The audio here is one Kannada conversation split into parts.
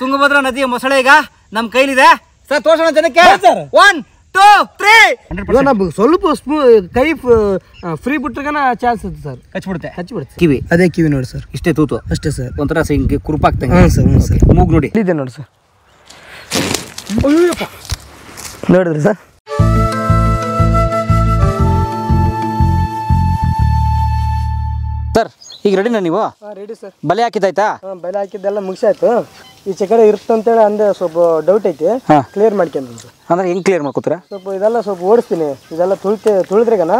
ತುಂಗಭದ್ರಾ ನದಿಯ ಮೊಸಳೆ ಈಗ ನಮ್ಮ ಕೈಲಿದೆ ಸರ್. ತೋರ್ಸೋಣ ಜನಕ್ಕೆ. 1 2 3 ಸ್ವಲ್ಪ ಕೈ ಫ್ರೀ ಬಿಟ್ರಗನ ಚಾನ್ಸ್ ಇತ್ತು ಸರ್. ಕಚ್ಚಿಬಿಡುತ್ತೆ. ಕಿವಿ ಅದೇ ಕಿವಿ ನೋಡಿ ಸರ್. ಇಷ್ಟೇ ತೂತು ಅಷ್ಟೇ ಸರ್. ಒಂಥರ ಹಿಂಗೆ ಕುರುಪಾಗ್ತಂಗೆ. ಸರ್ ಮೂಗು ನೋಡಿ ಇದೆ ನೋಡಿ ಸರ್. ನೋಡಿದ್ರಿ ಸರ್. ಸರ್ ಈಗ ರೆಡಿನಾ ನೀವು? Ready sir. ಬಲೆ ಹಾಕಿದ್ದಾಯ್ತಾ? ಬಲೆ ಹಾಕಿದ್ದೆಲ್ಲ ಮುಗಿಸಾಯ್ತು. ಈಚೆ ಕಡೆ ಇರುತ್ತಂತೇಳಿ ಅಂದೆ ಸ್ವಲ್ಪ ಡೌಟ್ ಐತಿ. ಕ್ಲಿಯರ್ ಮಾಡ್ಕೊಂಡ್ ಸರ್. ಅಂದ್ರೆ ಹೆಂಗ್ ಕ್ಲಿಯರ್ ಮಾಡ್ಕೋತೀರಾ? ಸ್ವಲ್ಪ ಇದೆಲ್ಲ ಸ್ವಲ್ಪ ಓಡಿಸ್ತೀನಿ. ಇದೆಲ್ಲ ತುಳಿದ್ರೆಗನ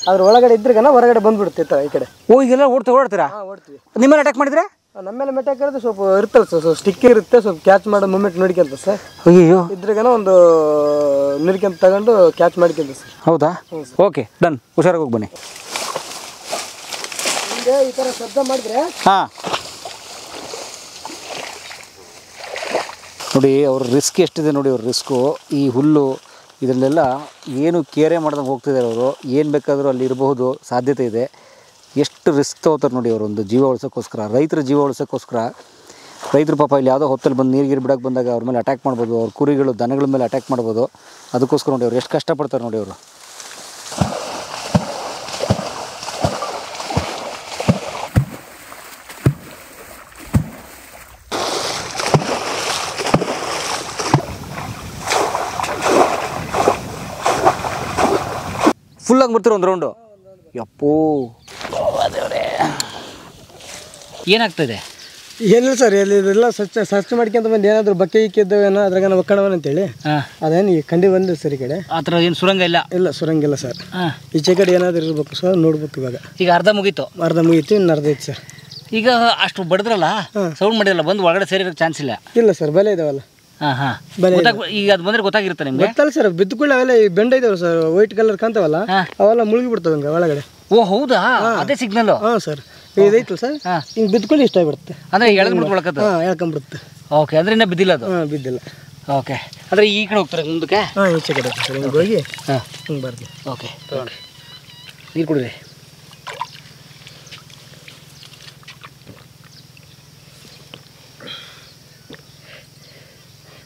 ಅದ್ರ ಒಳಗಡೆ ಇದ್ರೆಗನ ಹೊರಗಡೆ ಬಂದ್ಬಿಡುತ್ತೆ ಈ ಕಡೆ. ಓ ಈಗೆಲ್ಲ ಓಡ್ತೀರಾ? ಓಡ್ತೀವಿ. ನಿಮ್ಮಲ್ಲಿ ಅಟ್ಯಾಕ್ ಮಾಡಿದ್ರೆ? ನಮ್ಮೇಲೆ ಮೆಟ್ಟಾಕ್ ಇರೋದು ಸ್ವಲ್ಪ ಇರ್ತಲ್ಲ ಸರ್. ಸ್ವಲ್ಪ ಸ್ಟಿಕ್ ಇರುತ್ತೆ, ಸ್ವಲ್ಪ ಕ್ಯಾಚ್ ಮಾಡೋ ಮೂಮೆಂಟ್ ನೋಡ್ಕೊಂತ ಸರ್. ಅಯ್ಯೋ ಇದ್ರಾಗನ ಒಂದು ನೋಡ್ಕೊಂತ ತಗೊಂಡು ಕ್ಯಾಚ್ ಮಾಡ್ಕೊಂತ ಸರ್. ಹೌದಾ? Okay done. ಹುಷಾರಾಗಿ ಹೋಗಿ ಬನ್ನಿ. ಈ ತರ ಶಬ್ದ ಮಾಡಿದ್ರೆ ನೋಡಿ ಅವ್ರ ರಿಸ್ಕ್ ಎಷ್ಟಿದೆ ನೋಡಿ. ಅವ್ರ ರಿಸ್ಕು ಈ ಹುಲ್ಲು ಇದರಲ್ಲೆಲ್ಲ ಏನು ಕೇರೆ ಮಾಡ್ದಂಗೆ ಹೋಗ್ತಿದ್ದಾರೆ ಅವರು. ಏನು ಬೇಕಾದರೂ ಅಲ್ಲಿ ಇರಬಹುದು ಸಾಧ್ಯತೆ ಇದೆ. ಎಷ್ಟು ರಿಸ್ಕ್ ತಗೋತಾರೆ ನೋಡಿ ಅವರು ಒಂದು ಜೀವ ಉಳಿಸೋಕ್ಕೋಸ್ಕರ, ರೈತರ ಜೀವ ಉಳಿಸೋಕ್ಕೋಸ್ಕರ. ರೈತರು ಪಾಪ ಇಲ್ಲಿ ಯಾವುದೋ ಹೊತ್ತಲ್ಲಿ ಬಂದು ನೀರು ಬಿಡೋಕ್ಕೆ ಬಂದಾಗ ಅವ್ರ ಮೇಲೆ ಅಟ್ಯಾಕ್ ಮಾಡ್ಬೋದು, ಅವ್ರ ಕುರಿಗಳು ದನಗಳ ಮೇಲೆ ಅಟ್ಯಾಕ್ ಮಾಡ್ಬೋದು. ಅದಕ್ಕೋಸ್ಕರ ನೋಡಿ ಅವ್ರು ಎಷ್ಟು ಕಷ್ಟಪಡ್ತಾರೆ ನೋಡಿ ಅವರು. ಫುಲ್ಲಾಗಿ ಬರ್ತೀರ ಒಂದು ರೌಂಡು. ಯಪ್ಪೋ ದೇವ್ರೇ, ಏನಾಗ್ತದೆ? ಏನಿಲ್ಲ ಸರ್. ಇದೆಲ್ಲ ಸರ್ಚ್ ಮಾಡ್ಕೊಂತ ಬಂದು ಏನಾದ್ರು ಬಕ್ಕೆ ಇಕ್ಕಿದ್ದೇವೇನೋ ಅದ್ರಾಗ ಒಕ್ಕಣವನ ಅಂತೇಳಿ ಅದೇನು ಈ ಕಂಡಿ ಬಂದಿಲ್ಲ ಸರ್. ಈ ಕಡೆ ಆ ಥರ ಏನು ಸುರಂಗ ಇಲ್ಲ? ಇಲ್ಲ ಸುರಂಗಿಲ್ಲ ಸರ್. ಈಚೆ ಕಡೆ ಏನಾದ್ರು ಇರ್ಬೇಕು ಸರ್, ನೋಡ್ಬೇಕು. ಇವಾಗ ಈಗ ಅರ್ಧ ಮುಗೀತು. ಇನ್ನು ಅರ್ಧ ಐತಿ ಸರ್. ಈಗ ಅಷ್ಟು ಬಡಿದ್ರಲ್ಲ, ಸೌಂಡ್ ಮಾಡಿರಲ್ಲ, ಬಂದು ಒಳಗಡೆ ಸೇರಿರೋಕ್ಕೆ ಚಾನ್ಸ್ ಇಲ್ಲ? ಇಲ್ಲ ಸರ್, ಬಲೆ ಇದಾವಲ್ಲ. ಈಗ ಅದು ಬಂದ್ರೆ ಗೊತ್ತಾಗಿರುತ್ತೆ ನಿಮ್ಗೆ? ಗೊತ್ತಲ್ಲ ಸರ್. ಬಿದ್ದುಕೊಳ್ಳಿ ಅವೆಲ್ಲ ಬೆಂಡ ಇದಾವೆ ಸರ್, ವೈಟ್ ಕಲರ್ ಕಾಣ್ತಾವಲ್ಲ, ಅವೆಲ್ಲ ಮುಳುಗಿ ಬಿಡ್ತಾವೆ ಹಂಗೆ ಒಳಗಡೆ. ಓ ಹೌದಾ? ಅದೇ ಸಿಗ್ನಲ್? ಹಾಂ ಸರ್. ಇದೈತಲ್ಲ ಸರ್, ಹಿಂಗೆ ಬಿದ್ದುಕೊಳ್ಳಿ ಇಷ್ಟ ಆಗಿಬಿಡುತ್ತೆ. ಅಂದರೆ ಎಳ್ಕೊಂಡ್ಬಿಡುತ್ತೆ. ಎಳ್ಕೊಂಡ್ಬಿಡುತ್ತೆ. ಓಕೆ, ಅಂದ್ರೆ ಇನ್ನೂ ಬಿದ್ದಿಲ್ಲ ಅದು? ಬಿದ್ದಿಲ್ಲ. ಓಕೆ, ಅಂದರೆ ಈ ಕಡೆ ಹೋಗ್ತಾರೆ ಮುಂದಕ್ಕೆ? ಈಚೆ ಕಡೆ ಸರ್. ಹಿಂಗೆ ಹೋಗಿ ಹಿಂಗೆ ಬರ್ತೀವಿ. ಓಕೆ ತಗೊಳ್ಳಿ, ನೀರು ಕುಡಿರಿ.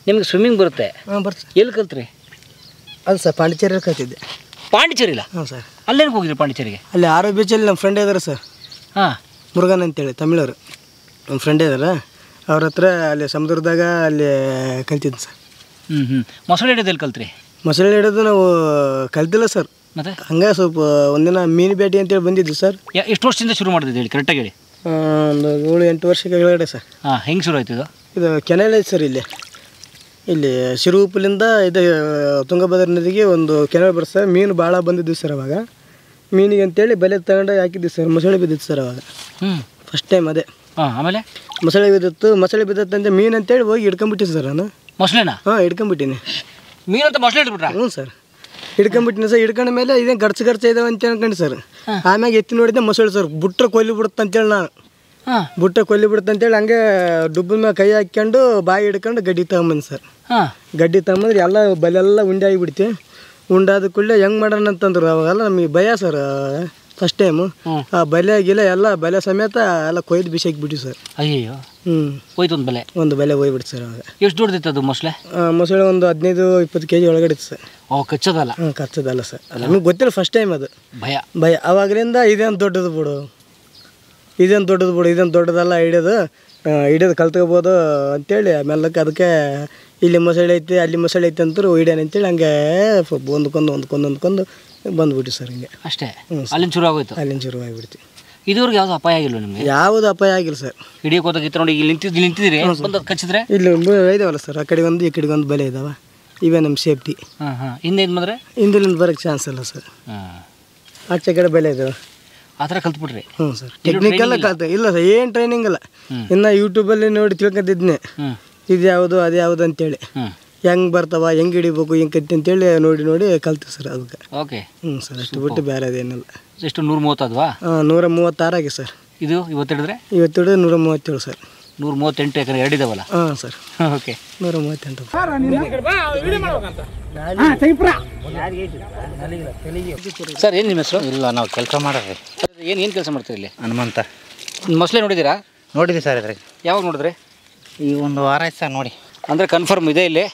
ನಿಮ್ಗೆ ಸ್ವಿಮ್ಮಿಂಗ್ ಬರುತ್ತೆ? ಬರ್ತದೆ. ಎಲ್ಲಿ ಕಲ್ತ್ರಿ? ಅದು ಸರ್ ಪಾಂಡಿಚೇರಿಯಲ್ಲಿ ಕಲ್ತಿದ್ದೆ. ಪಾಂಡಿಚೇರಿಲ್ಲ? ಸರ್. ಅಲ್ಲೇನಕ್ಕೆ ಹೋಗಿದ್ರಿ ಪಾಂಡಿಚೇರಿಗೆ? ಅಲ್ಲಿ ಆರೋ ಬೀಚಲ್ಲಿ ನಮ್ಮ ಫ್ರೆಂಡ್ ಇದ್ದಾರೆ ಸರ್. ಮುರುಗನ್ ಅಂತೇಳಿ ತಮಿಳವರು ನಮ್ಮ ಫ್ರೆಂಡ್ ಇದ್ದಾರೆ. ಅವ್ರ ಹತ್ರ ಅಲ್ಲಿ ಸಮುದ್ರದಾಗ ಅಲ್ಲಿ ಕಲ್ತಿದ್ದು ಸರ್. ಮೊಸಳೆ ಹಿಡಿಯೋದು ಎಲ್ಲಿ ಕಲ್ತ್ರಿ? ಮೊಸಳೆ ಹಿಡಿಯೋದು ನಾವು ಕಲ್ತಿಲ್ಲ ಸರ್. ಮತ್ತೆ ಹಂಗೆ ಸ್ವಲ್ಪ ಒಂದಿನ ಮೀನು ಬೇಟೆ ಅಂತೇಳಿ ಬಂದಿದ್ದು ಸರ್. ಎಷ್ಟು ವರ್ಷದಿಂದ ಶುರು ಮಾಡಿದ್ದು ಹೇಳಿ, ಕರೆಕ್ಟಾಗಿ ಹೇಳಿ. ಒಂದು 7-8 ವರ್ಷಕ್ಕೆ ಕೆಳಗಡೆ ಸರ್. ಹೆಂಗೆ ಶುರು ಆಯ್ತು ಇದು? ಇದು ಕೆನಾಲ್ ಐತೆ ಸರ್. ಇಲ್ಲಿ ಶಿರೂಪಲಿಂದ ಇದು ತುಂಗಭದ್ರಾ ನದಿಗೆ ಒಂದು ಕೆನಾಲ್ ಬರುತ್ತೆ ಸರ್. ಮೀನು ಭಾಳ ಬಂದಿದ್ದು ಸರ್ ಅವಾಗ. ಮೀನಿಗೆ ಅಂತೇಳಿ ಬಲೆ ತಗೊಂಡು ಹಾಕಿದ್ವಿ ಸರ್. ಮೊಸಳೆ ಬಿದ್ದಿತ್ತು ಸರ್ ಅವಾಗ ಫಸ್ಟ್ ಟೈಮ್. ಅದೇ ಆಮೇಲೆ ಮೊಸಳೆ ಬಿದ್ದತ್ತು ಅಂತ ಮೀನು ಅಂತೇಳಿ ಹೋಗಿ ಹಿಡ್ಕೊಂಡ್ಬಿಟ್ಟಿನಿ ಸರ್ ನಾನು. ಮೊಸಳೆನಾ? ಹಿಡ್ಕೊಂಡ್ಬಿಟ್ಟಿನಿ. ಮೀನು ಅಂತ ಮೊಸಳೆ ಹಿಡ್ಬಿಟ್ರ? ಹ್ಞೂ ಸರ್, ಹಿಡ್ಕೊಂಡ್ಬಿಟ್ಟಿನಿ ಸರ್. ಹಿಡ್ಕೊಂಡ ಮೇಲೆ ಇದೇನು ಗರ್ಚ ಇದಾವೆ ಅಂತ ಅನ್ಕೊಂಡು ಸರ್. ಆಮ್ಯಾಗ ಎತ್ತಿ ನೋಡಿದ್ದೆ ಮೊಸಳೆ ಸರ್. ಬುಟ್ರೆ ಕೊಲ್ಲಿ ಬಿಡುತ್ತೆ ಅಂತೇಳಿ ನಾನು ಕೊಲ್ಲಿ ಬಿಡುತ್ತೆ ಅಂತೇಳಿ ಹಂಗೆ ಡುಬ್ಬದ ಮೇಲೆ ಕೈ ಹಾಕ್ಕೊಂಡು ಬಾಯಿ ಹಿಡ್ಕೊಂಡು ಗಡ್ಡಿ ತಗೊಂಬಂದು ಸರ್. ಗಡ್ಡಿ ತಗೊಂಬಂದ್ರೆ ಎಲ್ಲ ಬಲೆಲ್ಲ ಉಂಡೆ ಆಗಿಬಿಡ್ತಿ. ಉಂಡಾದ ಕೂಡಲೇ ಹೆಂಗೆ ಮಾಡೋಣ ಅಂತಂದ್ರು. ಅವಾಗೆಲ್ಲ ನಮಗೆ ಭಯ ಸರ್ ಫಸ್ಟ್ ಟೈಮು. ಆ ಬಲೆ ಗಿಲೆ ಎಲ್ಲ ಬಲೆ ಸಮೇತ ಎಲ್ಲ ಕೊಯ್ದು ಬಿಸಾಕ್ಬಿಟ್ಟು ಸರ್. ಅಯ್ಯೋ. ಹೋಯ್ತು ಒಂದು ಬಲೆ ಹೋಗ್ಬಿಡ್ತು ಸರ್ ಅವಾಗ. ಎಷ್ಟು ದೊಡ್ಡದಿತ್ತು ಅದು ಮೊಸಳೆ? ಮೊಸಳೆ ಒಂದು 15-20 kg ಒಳಗಡೆ ಇತ್ತು ಸರ್. ಕಚ್ಚೋದಲ್ಲ? ಕಚ್ಚೋದಲ್ಲ ಸರ್. ನಮಗೆ ಗೊತ್ತಿಲ್ಲ ಫಸ್ಟ್ ಟೈಮ್ ಅದು. ಭಯ ಅವಾಗಲಿಂದ ಇದೇನು ದೊಡ್ಡದು ಬಿಡು, ಇದೇನು ದೊಡ್ಡದಲ್ಲ, ಹಿಡಿಯೋದು ಕಲ್ತ್ಕೋಬೋದು ಅಂತೇಳಿ ಮೆಲ್ಲಕ್ಕೆ ಅದಕ್ಕೆ ಇಲ್ಲಿ ಮೊಸಳೆ ಐತಿ ಅಲ್ಲಿ ಮೊಸಳೆ ಐತಿ ಅಂತೂ ಹಿಡಿಯೋಣ ಅಂತೇಳಿ ಹಂಗೆ ಒಂದ್ಕೊಂದು ಬಂದ್ಬಿಟ್ಟು ಸರ್. ಹಿಂಗೆ ಅಷ್ಟೇ. ಅಲ್ಲಿಂದ ಶುರು ಆಗೋಯ್ತು? ಅಲ್ಲಿಂದ ಶುರು ಆಗಿಬಿಡ್ತು. ಇದುವರೆಗೆ ಯಾವುದು ಅಪಾಯ ಆಗಿಲ್ಲ ನಿಮಗೆ? ಯಾವುದು ಅಪಾಯ ಆಗಿಲ್ಲ ಸರ್. ಹಿಡಿಯೋಕೆ ಹೋದಾಗಿತ್ತು ನೋಡಿ. ಇಲ್ಲಿ ನಿಂತಿದ್ದೀರಿ, ಕಚ್ಚಿದ್ರೆ? ಇಲ್ಲಿ ಇದಾವಲ್ಲ ಸರ್, ಆ ಕಡೆ ಒಂದು ಈ ಕಡೆಗೆ ಒಂದು ಬಲೆ ಇದಾವೆ. ಇವೇ ನಮ್ಮ ಸೇಫ್ಟಿ. ಹಿಂದೇನು ಬಂದರೆ ಹಿಂದಿಲಿಂದ ಬರೋಕ್ಕೆ ಚಾನ್ಸ್ ಇಲ್ಲ ಸರ್. ಆಚೆ ಕಡೆ ಬಲೆ ಇದಾವೆ. ಆ ಥರ ಕಲ್ತ್ಬಿಟ್ರಿ? ಹ್ಞೂ ಸರ್. ಟೆಕ್ನಿಕಲ್ಲ ಕಲ್ತ ಇಲ್ಲ ಸರ್, ಏನು ಟ್ರೈನಿಂಗ್ ಇಲ್ಲ. ಇನ್ನು ಯೂಟ್ಯೂಬಲ್ಲಿ ನೋಡಿ ತಿಳ್ಕೊತಿದ್ನೆ ಇದು ಯಾವುದು ಅದು ಯಾವುದು ಅಂತೇಳಿ. ಹೆಂಗೆ ಬರ್ತಾವ, ಹೆಂಗೆ ಹಿಡಿಬೇಕು, ಹೆಂಗೆ ಕತ್ತಿ ಅಂತೇಳಿ ನೋಡಿ ಕಲ್ತೀವಿ ಸರ್ ಅದಕ್ಕೆ. ಓಕೆ. ಸರ್ ಅಷ್ಟು ಬಿಟ್ಟು ಬೇರೆ ಅದೇನಿಲ್ಲ. ಎಷ್ಟು 130 ಅದ್ವಾ? 136 ಆಗಿ ಸರ್. ಇದು ಇವತ್ತು ಹಿಡಿದ್ರೆ 137 ಸರ್. 138 ಎಕರೆ ಎರಡಿದಾವಲ್ಲ? ಸರ್. ಓಕೆ. 138. ಸರ್ ಏನು ನಿಮ್ಮ ಹೆಸರು? ಇಲ್ಲ, ನಾವು ಕೆಲಸ ಮಾಡೋದು. ಏನು ಕೆಲಸ ಮಾಡ್ತೀರಿ ಇಲ್ಲಿ? ಹನುಮಂತ. ಮೊಸಳೆ ನೋಡಿದ್ದೀರಾ? ನೋಡಿದ್ವಿ ಸರ್. ಇದ್ರಾಗ ಯಾವಾಗ ನೋಡಿದ್ರಿ? ಈಗ ಒಂದು ವಾರ ಆಯ್ತು ಸರ್ ನೋಡಿ. ಅಂದರೆ ಕನ್ಫರ್ಮ್ ಇದೆ ಇಲ್ಲಿ.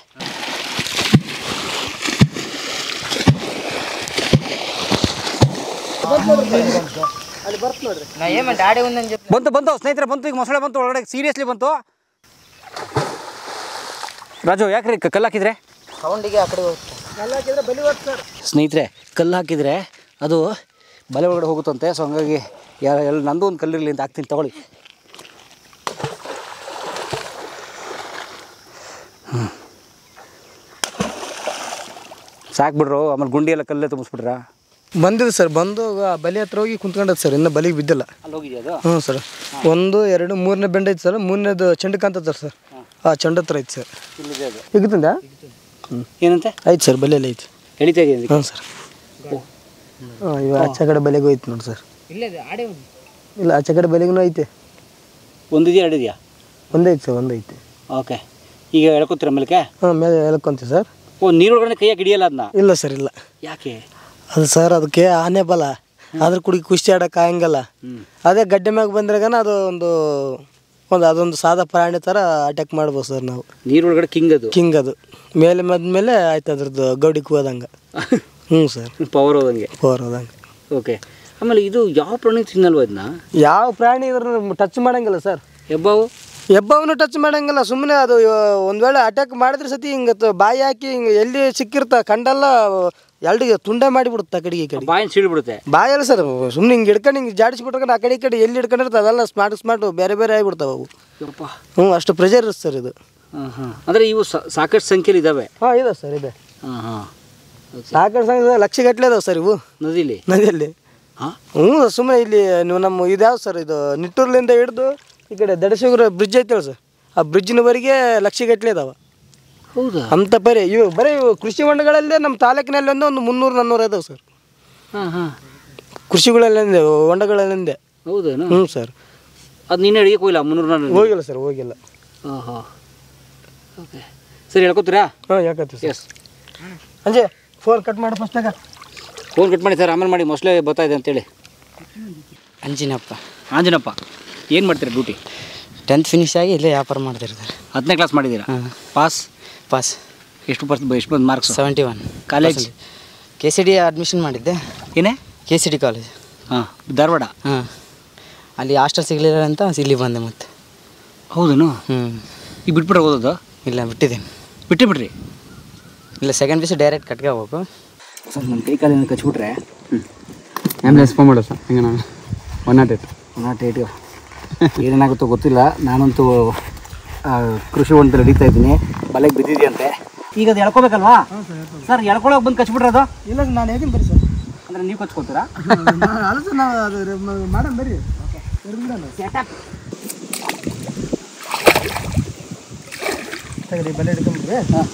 ಬಂತು ಸ್ನೇಹಿತರೆ, ಬಂತು. ಈಗ ಮೊಸಳೆ ಬಂತು ಒಳಗಡೆ, ಸೀರಿಯಸ್ಲಿ ಬಂತು. ರಾಜು ಯಾಕ್ರಿ ಕಲ್ಲು ಹಾಕಿದ್ರೆ ಸೌಂಡಿಗೆ ಆ ಕಡೆ ಹೋಗುತ್ತೆ. ಸ್ನೇಹಿತರೆ, ಕಲ್ಲು ಹಾಕಿದರೆ ಅದು ಬಲೆ ಒಳಗಡೆ ಹೋಗುತ್ತಂತೆ. ಸೊ ಹಂಗಾಗಿ ಎಲ್ಲ ನಂದು ಒಂದು ಕಲ್ಲಿರಲಿ ಅಂತ ಹಾಕ್ತೀನಿ, ತಗೊಳ್ಳಿ. ಸಾಕ್ಬಿಡ್ರು, ಆಮೇಲೆ ಗುಂಡಿ ಎಲ್ಲ ಕಲ್ಲೇ ತುಂಬಿಸ್ಬಿಟ್ರಾ? ಬಂದಿದೆ ಸರ್, ಬಂದು ಬಲಿ ಹತ್ರ ಹೋಗಿ ಕುಂತ್ಕೊಂಡದ್ದು ಸರ್, ಇನ್ನು ಬಲಿಗೆ ಬಿದ್ದಿಲ್ಲ. ಅಲ್ಲಿ ಹೋಗಿದೆಯಾ ಅದು? ಹ್ಞೂ ಸರ್, 1 2 3ನೇ ಬೆಂಡ್ ಐತೆ ಸರ್, 3ನೇದು ಚೆಂಡು ಕಾಂತದ ಸರ್. ಆ ಚೆಂಡು ಹತ್ರ ಐತೆ ಸರ್. ಇಲ್ಲಿದೆ ಅದು. ಈಗುತ್ತಂದ ಏನಂತೆ ಐತೆ ಸರ್, ಬಲಿಯಲ್ಲಿ ಐತೆ. ಎಳಿತಾ ಇದೆಯಾ? ಹ್ಞೂ ಸರ್. ಹಾಂ, ಇವ ಆಚೆ ಕಡೆ ಬಲೆಗೂ ಐತೆ ನೋಡಿ ಸರ್. ಇಲ್ಲ, ಆಚೆ ಕಡೆ ಬಲೆಗೂ ಐತೆ. ಒಂದಿದೆಯಾ, ಎರಡಿದೆಯಾ? ಒಂದೇ ಐತೆ ಸರ್, ಒಂದು ಐತೆ. ಓಕೆ, ಈಗ ಎಳ್ಕೊತೀರ ಮೇಲಕ್ಕೆ? ಹಾಂ, ಮೇಲೆ ಎಳ್ಕೊಂತೀವಿ ಸರ್. ಓ, ನೀರೊಳಗಡೆ ಕೈಯಾಗಿ ಹಿಡಿಯಲ್ಲ ಅದನ್ನ? ಇಲ್ಲ ಸರ್, ಇಲ್ಲ. ಯಾಕೆ? ಅದು ಸರ್, ಅದಕ್ಕೆ ಆನೆ ಬಲ, ಅದ್ರ ಕುಡಿ ಕುಸ್ತಿ ಆಡೋಕೆ ಆಗಂಗಲ್ಲ. ಅದೇ ಗಡ್ಡೆ ಮ್ಯಾಗ ಬಂದ್ರಾಗನ ಅದು ಅದೊಂದು ಸಾದಾ ಪ್ರಾಣಿ ಥರ ಅಟ್ಯಾಕ್ ಮಾಡ್ಬೋದು ಸರ್ ನಾವು. ನೀರೊಳಗಡೆ ಕಿಂಗ್ ಅದು ಮೇಲೆ ಮದ್ಮೇಲೆ ಆಯ್ತು ಅದ್ರದ್ದು ಗೌಡಿಗೆ ಹೋದಂಗೆ. ಹ್ಞೂ ಸರ್, ಪವರ್ ಹೋದಂಗೆ. ಓಕೆ, ಆಮೇಲೆ ಇದು ಯಾವ ಪ್ರಾಣಿ ತಿನ್ನಲ್ವ ಇದನ್ನ? ಯಾವ ಪ್ರಾಣಿ ಇದ್ರ ಟಚ್ ಮಾಡಂಗಿಲ್ಲ ಸರ್. ಹೆಬ್ಬಾವನು ಟಚ್ ಮಾಡಂಗಿಲ್ಲ. ಸುಮ್ಮನೆ ಅದು ಒಂದು ವೇಳೆ ಅಟ್ಯಾಕ್ ಮಾಡಿದ್ರೆ ಸತಿ ಹಿಂಗೆ ಬಾಯಿ ಹಾಕಿ ಹಿಂಗೆ ಎಲ್ಲಿ ಸಿಕ್ಕಿರ್ತ ಕಂಡೆಲ್ಲ ಎಲ್ಡಿಗೆ ತುಂಡೆ ಮಾಡಿಬಿಡುತ್ತೆ. ಆ ಕಡೆಗೆ ಈ ಕಡೆ ಬಾಯಿನ ಸೀಳ್ಬಿಡುತ್ತೆ. ಬಾಯಲ್ಲ ಸರ್, ಸುಮ್ಮನೆ ಹಿಂಗೆ ಹಿಡ್ಕೊಂಡು ಹಿಂಗೆ ಜಾಡಿಸ್ಬಿಟ್ರೆ ಆ ಕಡೆ ಈ ಕಡೆ ಎಲ್ಲಿ ಹಿಡ್ಕೊಂಡಿರ್ತ ಅದೆಲ್ಲ ಸ್ಮಾರ್ಟ್ ಬೇರೆ ಆಗಿಬಿಡ್ತಾವೆ ಅವು. ಹ್ಞೂ, ಅಷ್ಟು ಪ್ರೆಷರ್ ಇರುತ್ತೆ ಸರ್ ಇದು. ಅಂದರೆ ಇವು ಸಾಕಷ್ಟು ಸಂಖ್ಯೆಯಲ್ಲಿ ಇದ್ದಾವೆ? ಹಾಂ, ಇದೆ ಸರ್, ಇದೆ. ಸಾಕಷ್ಟು ಸಂಖ್ಯೆ ಲಕ್ಷಗಟ್ಟಲೆ ಇದಾವೆ ಸರ್ ಇವು ನದಿಯಲ್ಲಿ. ಹ್ಞೂ, ಸುಮ್ಮನೆ ಇಲ್ಲಿ ನೀವು ನಮ್ಮ ಇದ್ಯಾವ ಸರ್, ಇದು ನಿಟ್ಟೂರ್ಲಿಂದ ಹಿಡಿದು ಈ ಕಡೆ ದಡಸಿಗುರ ಬ್ರಿಡ್ಜ್ ಐತಲ್ಲ ಸರ್, ಆ ಬ್ರಿಡ್ಜಿನವರೆಗೆ ಲಕ್ಷಗಟ್ಟಲೆ ಇದಾವೆ. ಹೌದಾ? ಅಂತ ಬರೀ ಇವು ಕೃಷಿ ಹೊಂಡಗಳಲ್ಲೇ ನಮ್ಮ ತಾಲೂಕಿನಲ್ಲಿ ಒಂದು 300-400 ಇದಾವೆ ಸರ್. ಕೃಷಿಗಳಲ್ಲಿಂದೆ, ಹೊಂಡಗಳಲ್ಲಿಂದೆ. ಹೌದೇನು? ಹ್ಞೂ ಸರ್. ಅದು ನೀನು ಹಿಡಿಯಕ್ಕೆ ಹೋಗಿಲ್ಲ? 300 ಹೋಗಿಲ್ಲ ಸರ್, ಹೋಗಿಲ್ಲ. ಹಾಂ, ಓಕೆ, ಸರಿ, ಹೇಳ್ಕೊತೀರಾ? ಹಾಂ, ಯಾಕತ್ತೀವಿ ಸರ್. ಅಂಜೆ ಫೋನ್ ಕಟ್ ಮಾಡಿ ಫಸ್ಟಾಗ. ಫೋನ್ ಕಟ್ ಮಾಡಿ ಸರ್, ಆಮೇಲೆ ಮಾಡಿ, ಮೊಸಳೆ ಬರ್ತಾ ಇದೆ ಅಂತೇಳಿ. ಆಂಜನಪ್ಪ, ಏನು ಮಾಡ್ತೀರಾ ಡ್ಯೂಟಿ? 10th ಫಿನಿಶ್ ಆಗಿ ಇಲ್ಲೇ ವ್ಯಾಪಾರ ಮಾಡ್ತೀರಿ ಸರ್. 10ನೇ ಕ್ಲಾಸ್ ಮಾಡಿದ್ದೀರಾ? ಪಾಸ್. ಎಷ್ಟು ಬಂದು ಮಾರ್ಕ್ಸ್? 71. ಕಾಲೇಜ್? KCD ಅಡ್ಮಿಷನ್ ಮಾಡಿದ್ದೆ. ಏನೇ? KCD college. ಹಾಂ, ಧಾರವಾಡ. ಹಾಂ, ಅಲ್ಲಿ ಹಾಸ್ಟೆಲ್ ಸಿಗಲಿಲ್ಲ ಅಂತ ಇಲ್ಲಿ ಬಂದೆ ಮತ್ತೆ. ಹೌದೇನು? ಈಗ ಬಿಟ್ಬಿಟ್ರೆ ಓದೋದು? ಇಲ್ಲ, ಬಿಟ್ಟಿದ್ದೀನಿ. ಬಿಟ್ಟಿಬಿಡ್ರಿ? ಇಲ್ಲ, second P U C direct ಕಟ್ಗೆ ಹೋಗ್ಬೇಕು ಸರ್. ನನ್ನ ಕೈ ಕಾಲಿಂದ ಕಚ್ಬಿಟ್ರೆ ಆ್ಯಂಬುಲೆನ್ಸ್ ಫೋನ್ ಮಾಡೋ ಸರ್. ಹಿಂಗೆ ನಾನು 108 ಏನೇನಾಗುತ್ತೋ ಗೊತ್ತಿಲ್ಲ. ನಾನಂತೂ ಕೃಷಿ ಹೊಂಡದಲ್ಲಿ ಹಿಡಿತಾ ಇದ್ದೀನಿ, ಬಲೆಗೆ ಬಿದ್ದಿದೆಯಂತೆ. ಈಗ ಅದು ಎಳ್ಕೊಬೇಕಲ್ವಾ ಸರ್? ಎಳ್ಕೊಳಕ್ಕೆ ಬಂದು ಕಚ್ಬಿಟ್ರೆ ಅದು? ಇಲ್ಲ, ನಾನು ಹೇಗೆ ಬರ್ರಿ ಸರ್. ಅಂದರೆ ನೀವು ಕಚ್ಕೊತೀರಾ? ಅಲ್ಲ ಸರ್, ನಾವು ಅದು ಮಾಡೋಣ ಬರ್ರಿ. ಬಲೆ ಹಿಡ್ಕೊಂಡ್ರೆ. ಹಾಂ,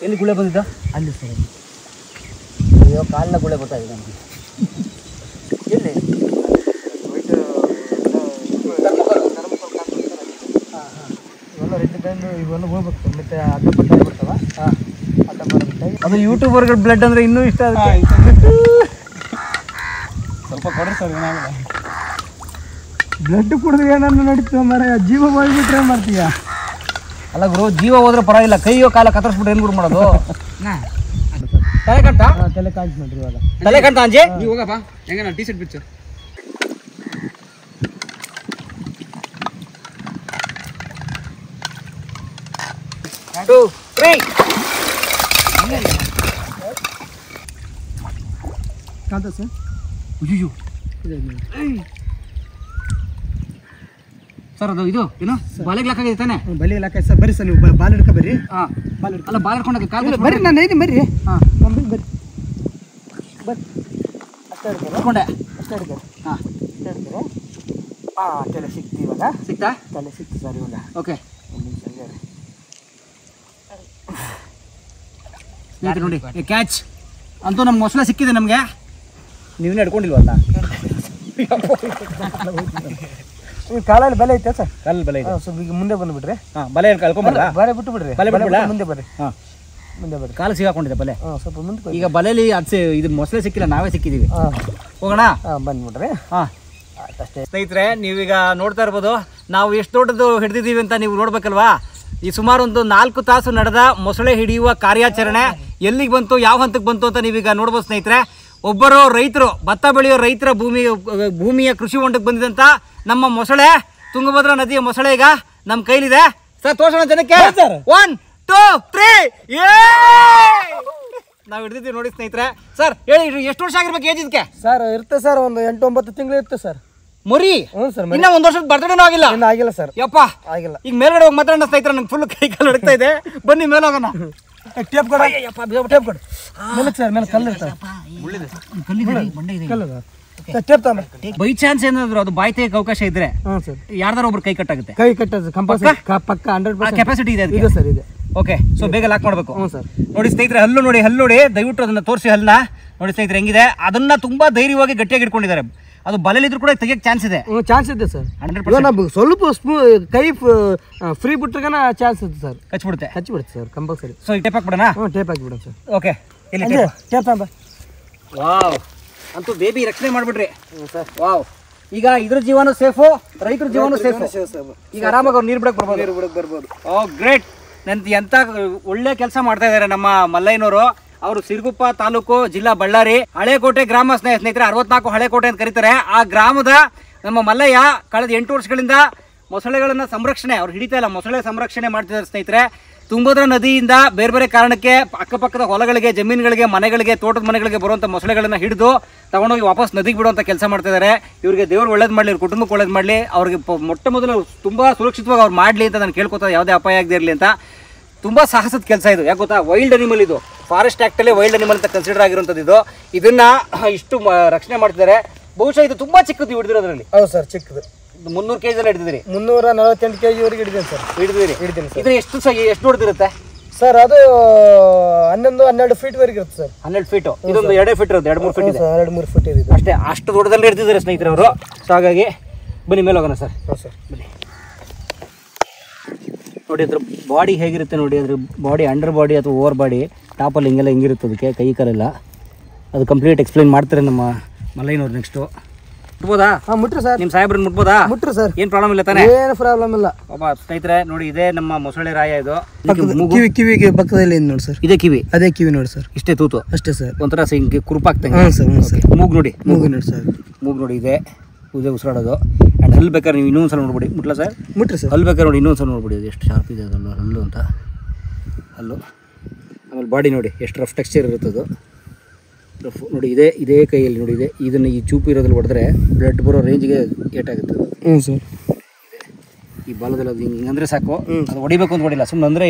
ಎಲ್ಲಿ ಗುಳೆ ಬಂದಿದ್ದ? ಅಲ್ಲಿ ಸರ್. ಅಯ್ಯೋ, ಕಾಲಿನ ಗುಳೆ ಬರ್ತಾ ಇದೆ ನಮಗೆ. ಎಲ್ಲಿ? ಇವೆಲ್ಲ ರೆಡ್ ಬ್ಯಾಂಡು ಇವೆಲ್ಲ ಹೋಗ್ಬೇಕು ಸರ್. ಮತ್ತೆ ಅಡ್ಡಪಟ್ಟ ಆಗ್ಬಿಡ್ತಾವ. ಹಾಂ, ಅಡ್ಡಪಟ್ಟ. ಅದು ಯೂಟ್ಯೂಬರ್ಗಳ ಬ್ಲಡ್ ಅಂದರೆ ಇನ್ನೂ ಇಷ್ಟ. ಸ್ವಲ್ಪ ಕೊಡ್ರಿ ಸರ್, ಏನಾಗಲ್ಲ. ಬ್ಲಡ್ ಕುಡಿದ್ರೆ ಏನನ್ನು ನಡೀತೀವ ಮರ, ಜೀವ ಹೋಗ್ಬಿಟ್ರೆ ಮಾಡ್ತೀಯ. ಅಲ್ಲ ಗುರು, ಜೀವ ಹೋದ್ರೆ ಪರವಾಗಿಲ್ಲ, ಕೈಯೋ ಕಾಲ ಕತ್ತರಿಸ್ಬಿಟ್ರೆ ಏನು ಗುರು ಮಾಡೋದು? ತಲೆ ಕಟ್ಟ? ತಲೆ ಕಾಂಚ್ ನೋಡ್ರಿ ಇವಾಗ. ತಲೆ ಕಟ್ಟ ಅಂಜೆ? ನೀವು ಹೋಗಪ್ಪ, ಹೆಂಗ ನಾನು ಟೀ-ಶರ್ಟ್ ಬಿಚ್ಚು. ಕಾಂತ ಸರ್. ಅಯ್ಯೋ ಸರ್, ಅದು ಇದು ಏನು ಬಾಲೆಗೆ ಲಾಕಾಗಿದೆ ತಾನೆ? ಬಲಿ ಇಲಾಖೆ ಸರ್. ಬರ್ರಿ ಸರ್, ನೀವು ಬಾಲ್ ಹಿಡ್ಕೊ ಬರ್ರಿ. ಹಾಂ, ಅಲ್ಲ ಬಾಲ್ ಹಿಡ್ಕೊಂಡಾಗ ಕಾಲು ಬರ್ರಿ, ನಾನು ಐದು ಬರ್ರಿ. ಹಾಂ, ಬರ್ರಿ ಬರ್ರಿ ಅಷ್ಟೇ ಹಿಡ್ಕೊರ. ಹಿಡ್ಕೊಂಡೆ. ಅಷ್ಟೇ ಹಿಡ್ಕೊರ. ಹಾಂ, ಅಷ್ಟೇ ಹಿಡ್ಕೊರ. ಹಾಂ, ತಲೆ ಸಿಕ್ತು ಇವಾಗ. ಸಿಕ್ತಾ? ತಲೆ ಸಿಕ್ತು ಸರ್ ಇವಾಗ. ಓಕೆ, ಒಂದು ನಿಮಿಷ ಹಂಗೆ ರೀ. ಸ್ನೇಹಿತರೆ ನೋಡಿ, ಕ್ಯಾಚ್ ಅಂತೂ ನಮ್ಮ ಮೊಸಳೆ ಸಿಕ್ಕಿದೆ ನಮಗೆ. ನೀವೇ ಹಿಡ್ಕೊಂಡಿಲ್ವಲ್ಲ? ಕಾಲಲ್ಲಿ ಬಲೆ ಐತೆ ಸರ್. ಕಾಲಲ್ಲಿ ಬಲೆ ಇದೆ. ಸ್ವಲ್ಪ ಈಗ ಮುಂದೆ ಬಂದುಬಿಡ್ರಿ. ಹಾಂ, ಬಲೆ ಕಳ್ಕೊಂಬಲ್ಲ? ಬಲೆ ಬಿಟ್ಟು ಬಿಡ್ರಿ. ಬಲೆ ಬಿಟ್ಬಿಡ? ಮುಂದೆ ಬರ್ರಿ. ಹಾಂ, ಮುಂದೆ ಬರ್ರಿ. ಕಾಲು ಸಿಗಾಕೊಂಡಿದೆ ಬಲೆ. ಹಾಂ, ಸ್ವಲ್ಪ ಮುಂದೆ. ಈಗ ಬಲೆಯಲ್ಲಿ ಅದು ಇದು ಮೊಸಳೆ ಸಿಕ್ಕಿಲ್ಲ, ನಾವೇ ಸಿಕ್ಕಿದ್ದೀವಿ. ಹಾಂ, ಹೋಗೋಣ. ಹಾಂ, ಬಂದ್ಬಿಡ್ರಿ. ಹಾಂ, ಸ್ನೇಹಿತರೆ, ನೀವೀಗ ನೋಡ್ತಾ ಇರ್ಬೋದು ನಾವು ಎಷ್ಟು ದೊಡ್ಡದು ಹಿಡಿದಿದ್ದೀವಿ ಅಂತ ನೀವು ನೋಡ್ಬೇಕಲ್ವಾ. ಈ ಸುಮಾರು ಒಂದು 4 ತಾಸು ನಡೆದ ಮೊಸಳೆ ಹಿಡಿಯುವ ಕಾರ್ಯಾಚರಣೆ ಎಲ್ಲಿಗೆ ಬಂತು, ಯಾವ ಹಂತಕ್ಕೆ ಬಂತು ಅಂತ ನೀವೀಗ ನೋಡ್ಬೋದು ಸ್ನೇಹಿತರೆ. ಒಬ್ಬರು ರೈತರು, ಭತ್ತ ಬೆಳೆಯೋ ರೈತರ ಭೂಮಿಯ ಕೃಷಿ ಹೊಂಡಕ್ಕೆ ಬಂದಿದಂಥ ನಮ್ಮ ಮೊಸಳೆ, ತುಂಗಭದ್ರಾ ನದಿಯ ಮೊಸಳೆ ಈಗ ನಮ್ಮ ಕೈಲಿದೆ. ಸರ್ ತೋರ್ಸೋಣ ಜನಕ್ಕೆ. 1 2 3 ನಾವು ಹಿಡಿದಿದ್ದೀವಿ ನೋಡಿ ಸ್ನೇಹಿತರೆ. ಸರ್ ಹೇಳಿ, ಎಷ್ಟು ವರ್ಷ ಆಗಿರ್ಬೇಕು ಏಜ್ ಇದಕ್ಕೆ? ಸರ್ ಇರುತ್ತೆ ಸರ್, ಒಂದು 8-9 ತಿಂಗಳು ಇರುತ್ತೆ ಸರ್. ಮುರಿ ಹ್ಞೂ ಸರ್. ಇನ್ನ 1 ವರ್ಷದ ಬರ್ತಡೇನೂ ಆಗಿಲ್ಲ. ಇನ್ನು ಆಗಿಲ್ಲ ಸರ್. ಯಪ್ಪ ಆಗಿಲ್ಲ. ಈಗ ಮೇಲ್ಗಡೆ ಹೋಗಿ ಮಾತಾಡೋಣ ಸ್ನೇಹಿತರೆ, ನಂಗೆ ಫುಲ್ ಕೈ ಕಾಲು ಹೊಡ್ತಾ ಇದೆ. ಬನ್ನಿ ಮೇಲೆ ಹೋಗೋಣ. ಟೇಪ್ ಕೊಡ, ಟೇಪ್ ಕೊಡು. ಮೇಲೆ ಸರ್, ಮೇಲೆ ಕಲ್ಲು ಇರ್ತದೆ. ಟೇಪ್ ತಗೊಂಬ. ಬೈ ಚಾನ್ಸ್ ಏನಾದ್ರು ಅದು ಬಾಯಿ ತೆಗೆಯಕ್ಕೆ ಅವಕಾಶ ಇದ್ರೆ ಹ್ಞೂ ಸರ್, ಯಾರ್ದಾರು ಒಬ್ರು ಕೈ ಕಟ್ಟಾಗುತ್ತೆ. ಕೈ ಕಟ್ಟೋದು ಕಂಪಲ್ಸರಿ, ಪಕ್ಕ 100% ಕೆಪಾಸಿಟಿ ಇದೆ ಇದೆ ಸರ್, ಇದೆ. ಓಕೆ, ಸೊ ಬೇಗ ಲಾಕ್ ಮಾಡಬೇಕು. ಹ್ಞೂ ಸರ್. ನೋಡಿ ಸ್ನೇಹಿತರೆ, ಹಲ್ಲು ನೋಡಿ, ದಯವಿಟ್ಟು ಅದನ್ನ ತೋರಿಸಿ ಹಲ್ಲನ್ನ ನೋಡಿ ಸ್ನೇಹಿತರೆ ಹೆಂಗಿದೆ. ಅದನ್ನ ತುಂಬಾ ಧೈರ್ಯವಾಗಿ ಗಟ್ಟಿಯಾಗಿ ಇಟ್ಕೊಂಡಿದ್ದಾರೆ. ಅದು ಬಲೆಲಿದ್ರು ಕೂಡ ತೆಗಿಯಕ್ಕೆ ಚಾನ್ಸ್ ಇದೆ. ಚಾನ್ಸ್ ಇದೆ ಸರ್. 100% ಸ್ವಲ್ಪ ಕೈ ಫ್ರೀ ಬಿಟ್ರಗನ ಚಾನ್ಸ್ ಇದೆ ಸರ್. ಕಚ್ಚಿಬಿಡುತ್ತೆ ಸರ್ ಕಂಪಲ್ಸರಿ. ಸೊ ಈ ಟೇಪ್ ಹಾಕ್ಬಿಡೋಣ. ಹ್ಞೂ, ಟೇಪ್ ಹಾಕಿಬಿಡೋಣ ಸರ್. ಓಕೆ, ಇಲ್ಲಿ ಟೇಪ್ ತಗೊಂಬ. ವಾವ್, ಅಂತೂ ಬೇಬಿ ರಕ್ಷಣೆ ಮಾಡ್ಬಿಟ್ರಿ ಸರ್. ವಾವ್, ಈಗ ಇದ್ರ ಜೀವನ ಸೇಫು, ರೈತರ ಜೀವನ ಸೇಫು. ಈಗ ಆರಾಮಾಗಿ ಅವ್ರು ನೀರು ಬಿಡಕ್ಕೆ ಬರ್ಬೋದು. ಓ ಗ್ರೇಟ್. ಎಂತ ಒಳ್ಳೆ ಕೆಲಸ ಮಾಡ್ತಾ ಇದ್ದಾರೆ ನಮ್ಮ ಮಲ್ಲಯ್ಯನವರು. ಅವರು ಸಿರುಗುಪ್ಪ ತಾಲೂಕು, ಜಿಲ್ಲಾ ಬಳ್ಳಾರಿ, ಹಳೇಕೋಟೆ ಗ್ರಾಮ ಸ್ನೇಹಿತರೆ. 64 ಹಳೇಕೋಟೆ ಅಂತ ಕರೀತಾರೆ. ಆ ಗ್ರಾಮದ ನಮ್ಮ ಮಲ್ಲಯ್ಯ ಕಳೆದ 8 ವರ್ಷಗಳಿಂದ ಮೊಸಳೆಗಳನ್ನ ಸಂರಕ್ಷಣೆ, ಅವ್ರು ಹಿಡಿತಾ ಇಲ್ಲ, ಮೊಸಳೆ ಸಂರಕ್ಷಣೆ ಮಾಡ್ತಿದ್ದಾರೆ ಸ್ನೇಹಿತರೆ. ತುಂಗಭದ್ರಾ ನದಿಯಿಂದ ಬೇರೆ ಬೇರೆ ಕಾರಣಕ್ಕೆ ಅಕ್ಕಪಕ್ಕದ ಹೊಲಗಳಿಗೆ, ಜಮೀನುಗಳಿಗೆ, ಮನೆಗಳಿಗೆ, ತೋಟದ ಮನೆಗಳಿಗೆ ಬರುವಂಥ ಮೊಸಳೆಗಳನ್ನ ಹಿಡಿದು ತಗೊಂಡೋಗಿ ವಾಪಸ್ ನದಿಗೆ ಬಿಡುವಂಥ ಕೆಲಸ ಮಾಡ್ತಾ ಇದ್ದಾರೆ. ಇವರಿಗೆ ದೇವ್ರು ಒಳ್ಳೇದು ಮಾಡಲಿ, ಇವ್ರ ಕುಟುಂಬಕ್ಕೆ ಒಳ್ಳೇದು ಮಾಡಲಿ. ಅವ್ರಿಗೆ ಮೊಟ್ಟ ಮೊದಲು ತುಂಬ ಸುರಕ್ಷಿತವಾಗಿ ಅವ್ರು ಮಾಡಲಿ ಅಂತ ನಾನು ಕೇಳ್ಕೊತಾ, ಯಾವುದೇ ಅಪಾಯ ಆಗದೆ ಇರಲಿ ಅಂತ. ತುಂಬ ಸಾಹಸದ ಕೆಲಸ ಇದು. ಯಾಕೆ ಗೊತ್ತಾ, ವೈಲ್ಡ್ ಅನಿಮಲ್ ಇದು. ಫಾರೆಸ್ಟ್ ಆ್ಯಕ್ಟಲ್ಲೇ ವೈಲ್ಡ್ ಅನಿಮಲ್ ಅಂತ ಕನ್ಸಿಡರ್ ಆಗಿರುವಂಥದ್ದು ಇದು. ಇದನ್ನ ಇಷ್ಟು ರಕ್ಷಣೆ ಮಾಡ್ತಿದ್ದಾರೆ. ಬಹುಶಃ ಇದು ತುಂಬ ಚಿಕ್ಕದು ಹಿಡಿದಿರೋದ್ರಲ್ಲಿ. ಹೌದು ಸರ್, ಚಿಕ್ಕದು. 300 kg ಹಿಡಿದಿರಿ? 348 kg ವರೆಗೆ ಹಿಡಿದೀನಿ ಸರ್. ಹಿಡಿದಿರಿ? ಇದನ್ನ ಎಷ್ಟು ದೊಡ್ಡದಿರುತ್ತೆ ಸರ್? ಅದು 11-12 ಫೀಟ್ ವರೆಗೆ ಇರುತ್ತೆ ಸರ್. 12 ಫೀಟ್. ಇದೊಂದು 2 ಫೀಟ್ ಇರುತ್ತೆ, 2-3 ಫೀಟ್ ಇದೆ. 2-3 ಫೀಟ್ ಇದೆ ಅಷ್ಟೇ. ಅಷ್ಟು ದೊಡ್ಡದಲ್ಲಿ ಹಿಡಿದಿದ್ದಾರೆ ಸ್ನೇಹಿತರೆ ಅವರು. ಸೊ ಹಾಗಾಗಿ ಬನ್ನಿ ಮೇಲೆ ಹೋಗೋಣ ಸರ್. ಹಾಂ ಸರ್, ಬನ್ನಿ. ನೋಡಿ ಅದ್ರ ಬಾಡಿ ಹೇಗಿರುತ್ತೆ ನೋಡಿ. ಅದ್ರ ಬಾಡಿ ಅಂಡರ್ ಬಾಡಿ ಅಥವಾ ಓವರ್ ಬಾಡಿ, ಟಾಪಲ್ಲಿ ಹಿಂಗೆಲ್ಲ ಹಿಂಗಿರುತ್ತೆ ಅದಕ್ಕೆ, ಕೈ ಕಾಲೆಲ್ಲ. ಅದು ಕಂಪ್ಲೀಟ್ ಎಕ್ಸ್ಪ್ಲೈನ್ ಮಾಡ್ತಾರೆ ನಮ್ಮ ಮಲ್ಲಯ್ಯನವ್ರು. ನೆಕ್ಸ್ಟು ಮುಟ್ಬೋದಾ? ಹಾಂ, ಮುಟ್ರಿ ಸರ್. ನಿಮ್ಮ ಸಾಹೇಬ್ರನ್ನ ಮುಟ್ಬೋದಾ? ಮುಟ್ರಿ ಸರ್, ಏನು ಪ್ರಾಬ್ಲಮ್ ಇಲ್ಲ ತಾನೇ? ಏನು ಪ್ರಾಬ್ಲಮ್ ಇಲ್ಲ. ಒಬ್ಬ ಸ್ನೇಹಿತರೆ ನೋಡಿ, ಇದೇ ನಮ್ಮ ಮೊಸಳೆ ರಾಯ. ಇದು ಕಿವಿಗೆ ಪಕ್ಕದಲ್ಲಿ ನೋಡಿ ಸರ್. ಇದೇ ಕಿವಿ? ಅದೇ ಕಿವಿ ನೋಡಿ ಸರ್. ಇಷ್ಟೇ ತೂತು? ಅಷ್ಟೇ ಸರ್. ಒಂಥರ ಹಿಂಗೆ ಕುರುಪಾಗ್ತಂಗೆ. ಹಾಂ ಸರ್. ಮೂಗು ನೋಡಿ, ಮೂಗು ನೋಡಿ ಸರ್. ಮೂಗು ನೋಡಿ ಇದೆ, ಉಸಿರಾಡೋದು. ಆ್ಯಂಡ್ ಹಲ್ಲು ಬೇಕಾದ್ರೆ ನೀವು ಇನ್ನೊಂದು ಸಲ ನೋಡ್ಬಿಡಿ. ಮುಟ್ಲ ಸರ್? ಮುಟ್ರಿ ಸರ್. ಹಲ್ಲು ಬೇಕಾದ್ರೆ ನೋಡಿ, ಇನ್ನೊಂದು ಸಲ ನೋಡ್ಬಿಡಿ. ಅದು ಎಷ್ಟು ಶಾರ್ಪ್ ಇದೆ ಅದಲ್ಲ ಹಲ್ಲು ಅಂತ. ಹಲ್ಲು. ಆಮೇಲೆ ಬಾಡಿ ನೋಡಿ ಎಷ್ಟು ರಫ್ ಟೆಕ್ಸ್ಚರ್ ಇರುತ್ತದು. ರಫ್ ನೋಡಿ. ಇದೇ ಕೈಯಲ್ಲಿ ನೋಡಿ, ಇದನ್ನು ಈ ಚೂಪು ಇರೋದ್ರಲ್ಲಿ ಹೊಡೆದ್ರೆ ಬ್ಲಡ್ ಬರೋ ರೇಂಜ್ಗೆ ಏಟಾಗುತ್ತೆ ಅದು. ಹ್ಞೂ ಸರ್. ಈ ಬಾಲದಲ್ಲಿ ಅದು ಹಿಂಗೆ ಅಂದರೆ ಸಾಕು, ಅದು ಹೊಡಿಬೇಕು ಅಂತ ಹೊಡಿಲ್ಲ, ಸುಮ್ಮನೆ ಅಂದರೆ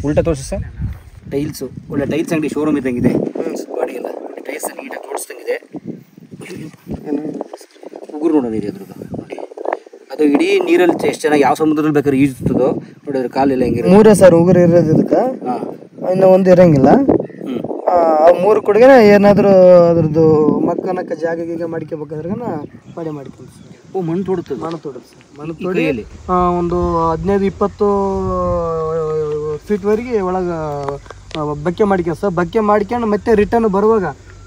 ಉಲ್ಟಾ ತೋರಿಸಿ ಸರ್. ಟೈಲ್ಸು ಒಳ್ಳೆ ಟೈಲ್ಸ್ ಅಂಗಡಿ ಶೋರೂಮ್ ಇದ್ದಂಗಿದೆ. ಬಾಡಿ ಎಲ್ಲ ಟೈಲ್ಸ್ ನೀಟಾಗಿ ತೋರಿಸ್ದಂಗಿದೆ. ಉಗುರು ನೋಡೋಣ ನೀರು ಅದ್ರದ್ದು ನೋಡಿ. ಅದು ಇಡೀ ನೀರಲ್ಲಿ ಎಷ್ಟು ಚೆನ್ನಾಗಿ, ಯಾವ ಸಮುದ್ರದಲ್ಲಿ ಬೇಕಾದ್ರೆ ಈಜುತ್ತದೋ ನೋಡಿ. ಅದ್ರ ಕಾಲೆಲ್ಲ ಹೆಂಗಿರೋ 3 ಸರ್ ಉಗುರು ಇರೋದು ಇದಕ್ಕೆ. ಹಾಂ, ಇನ್ನು ಒಂದು ಇರೋಂಗಿಲ್ಲ. ಆ 3 ಕೊಡುಗೆ ಏನಾದರೂ ಅದ್ರದ್ದು ಮಕ್ಕನಕ್ಕ ಜಾಗ ಗೀಗ ಮಾಡ್ಕೋಬೇಕಾದ್ರೆ ಪಡೆ ಮಾಡ್ಕೊಂಡು ಸರ್. ಓ, ಮಣ್ಣು ತೋಡುತ್ತದೆ? ಮಣ್ಣು ತೋಡುತ್ತೆ ಸರ್. ಮಣ್ಣು ತೋಡಿ ಒಂದು 15-20 ಫೀಟ್ವರೆಗೆ ಒಳಗೆ ಬಕ್ಕೆ ಮಾಡ್ಕೊಂಡು ಸರ್. ಬಕ್ಕೆ ಮಾಡ್ಕೊಂಡು ಮತ್ತೆ ರಿಟರ್ನ್ ಬರುವಾಗ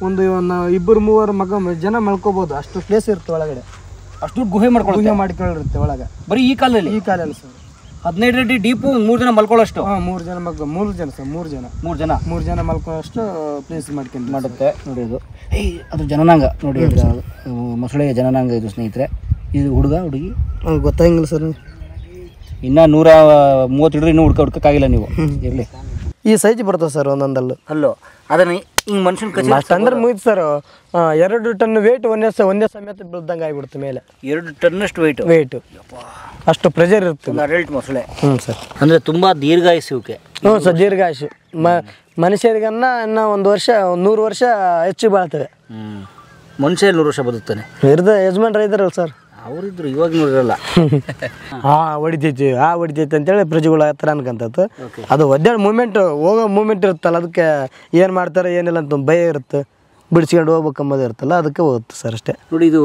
ಒಂದು 2-3 ಜನ ಮಲ್ಕೋಬೋದು. ಅಷ್ಟು ಪ್ಲೇಸ್ ಇರುತ್ತೆ ಒಳಗಡೆ. ಅಷ್ಟು ಗುಹೆ ಮಾಡ್ಕೊಂಡಿರುತ್ತೆ ಒಳಗೆ. ಬರೀ ಈ ಕಾಲದಲ್ಲಿ? ಈ ಕಾಲಲ್ಲಿ ಸರ್. 15 ಅಡಿ ಡೀಪು, 3 ಜನ ಮಲ್ಕೊಳ್ಳೋಷ್ಟು? ಹಾಂ, 3 ಜನ ಸರ್. 3 ಜನ ಮಲ್ಕೊಳ್ಳೋಷ್ಟು ಪ್ಲೇಸ್ ಮಾಡ್ಕೊಂಡು ಮಾಡುತ್ತೆ ನೋಡಿ. ಅದು ಅದು ಜನನಾಂಗ ನೋಡಿ, ಮೊಸಳೆಯ ಜನನಾಂಗ ಇದು ಸ್ನೇಹಿತರೆ. ಇದು ಹುಡುಗಿ ಗೊತ್ತಾಗಿಲ್ಲ ಸರ್. ಇನ್ನೂ 130 ಹಿಡಿದ್ರೆ ಇನ್ನೂ ಹುಡ್ಕೋಕ್ಕಾಗಿಲ್ಲ ನೀವು. ಇರಲಿ, ಈ ಸೈಜ್ ಬರ್ತದೆ ಸರ್ ಒಂದೊಂದಲ್ಲು ಅಲ್ಲೋ. ಅದನ್ನು ಹಿಂಗೆ ಮನುಷ್ಯನ ಕಚ್ಚಿ ಅಷ್ಟು ಅಂದ್ರೆ ಮುಗಿತು ಸರ್. 2 ಟನ್ ವೇಟ್ ಒಂದೇ ಸಮೇತ ಬೀಳ್ದಂಗೆ ಆಗಿಬಿಡುತ್ತೆ ಮೇಲೆ. 2 ಟನ್ನಷ್ಟು ವೆಯ್ಟು. ಅಷ್ಟು ಪ್ರೆಷರ್ ಇರುತ್ತೆ. ಅಡಲ್ಟ್ ಮೊಸಳೆ. ಹ್ಞೂ ಸರ್. ಅಂದರೆ ತುಂಬ ದೀರ್ಘಾಯುಸ್ಸು ಇವಕ್ಕೆ. ಹ್ಞೂ ಸರ್, ದೀರ್ಘಾಯುಷು. ಮನುಷ್ಯರಿಗನ್ನ ಇನ್ನೂ 100 ವರ್ಷ 100 ವರ್ಷ ಹೆಚ್ಚು ಬಾಳ್ತವೆ. ಮನುಷ್ಯ 100 ವರ್ಷ ಬದುಕ್ತಾನೆ. ಯಜಮಾನ್ರು ಇದ್ದಾರಲ್ಲ ಸರ್, ಅವರಿದ್ರು, ಇವಾಗ ನೋಡಿರಲ್ಲ. ಹೊಡಿತೈತಿ ಅಂತೇಳಿ ಪ್ರಜೆಗಳು ಹತ್ರ ಅನ್ಕಂತತ್ತು. ಅದು ಒದ್ದಾಡಿ ಮೂಮೆಂಟ್ ಹೋಗೋ ಮೂಮೆಂಟ್ ಇರುತ್ತಲ್ಲ, ಅದಕ್ಕೆ ಏನು ಮಾಡ್ತಾರೆ ಏನಿಲ್ಲ ಅಂತ ಭಯ ಇರುತ್ತೆ. ಬಿಡಿಸ್ಕೊಂಡು ಹೋಗ್ಬೇಕಂಬುದು ಇರ್ತಲ್ಲ ಅದಕ್ಕೆ ಹೋಗುತ್ತೆ ಸರ್ ಅಷ್ಟೇ. ನೋಡಿ ಇದು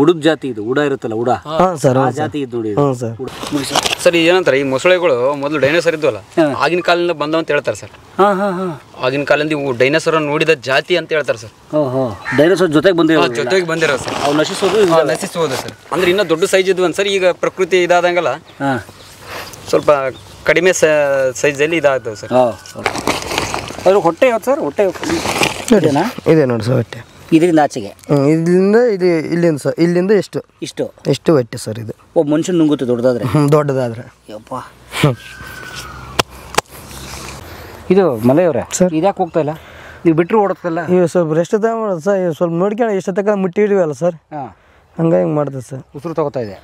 ಉಡುಗ್ ಜಾತಿ, ಇದು ಉಡ ಇರುತ್ತಲ್ಲ ಉಡ, ಹಾಂ ಸರ್. ಆ ಜಾತಿ ಇದು ನೋಡಿ. ಹ್ಞೂ ಸರ್. ಸರ್ ಏನಂತಾರೆ ಈ ಮೊಸಳೆಗಳು ಮೊದಲು ಡೈನೋಸರ್ ಇದ್ವಲ್ಲ ಆಗಿನ ಕಾಲದಿಂದ ಬಂದವ ಅಂತ ಹೇಳ್ತಾರೆ ಸರ್. ಆಗಿನ ಕಾಲದಿಂದ ಇವು ಡೈನೋಸರ್ ನೋಡಿದ ಜಾತಿ ಅಂತ ಹೇಳ್ತಾರೆ ಸರ್. ಡೈನೋಸರ್ ಜೊತೆಗೆ ಬಂದಿರೋ ಸರ್. ಅವು ನಶಿಸೋದು ಸರ್. ಅಂದ್ರೆ ಇನ್ನೂ ದೊಡ್ಡ ಸೈಜ್ ಇದ್ವು ಸರ್. ಈಗ ಪ್ರಕೃತಿ ಇದಾದಂಗಲ್ಲ ಸ್ವಲ್ಪ ಕಡಿಮೆ ಸೈಜಲ್ಲಿ ಇದಾಗ್ತವೆ ಸರ್. ಅದ್ರ ಹೊಟ್ಟೆ ಯಾವ್ದು ಸರ್? ಹೊಟ್ಟೆ ಇದೆ ನೋಡಿ ಸರ್ ಹೊಟ್ಟೆ. ಇದರಿಂದ ಆಚೆಗೆ ಇಲ್ಲಿಂದ ಇಲ್ಲಿಂದ ಸರ್ ಇಲ್ಲಿಂದ ಎಷ್ಟು ಹೊಟ್ಟೆ ಸರ್ ಇದು. ಒಬ್ಬ ಮನುಷ್ಯನ ನುಂಗುತ್ತೆ ದೊಡ್ಡದಾದ್ರೆ. ದೊಡ್ಡದಾದ್ರೆ ಯಪ್ಪ. ಇದು ಮಲೆಯವರೇ ಸರ್, ಇದ್ಯಾಕೆ ಹೋಗ್ತಾ ಇಲ್ಲ? ನೀವು ಬಿಟ್ಟರು ಓಡುತ್ತಲ್ಲ. ಈಗ ಸ್ವಲ್ಪ ರೆಸ್ಟ್ ತಗೊಂಡು ಸರ್, ಸಲ್ಪ ನೋಡ್ಕೊಂಡು ಎಷ್ಟು ತಕ್ಕ ಮುಟ್ಟಿ ಹಿಡಿವಲ್ಲ ಸರ್. ಹಂಗಾಗಿ ಮಾಡ್ತದೆ ಸರ್. ಉಸಿರು ತಗೋತಾ ಇದೆ.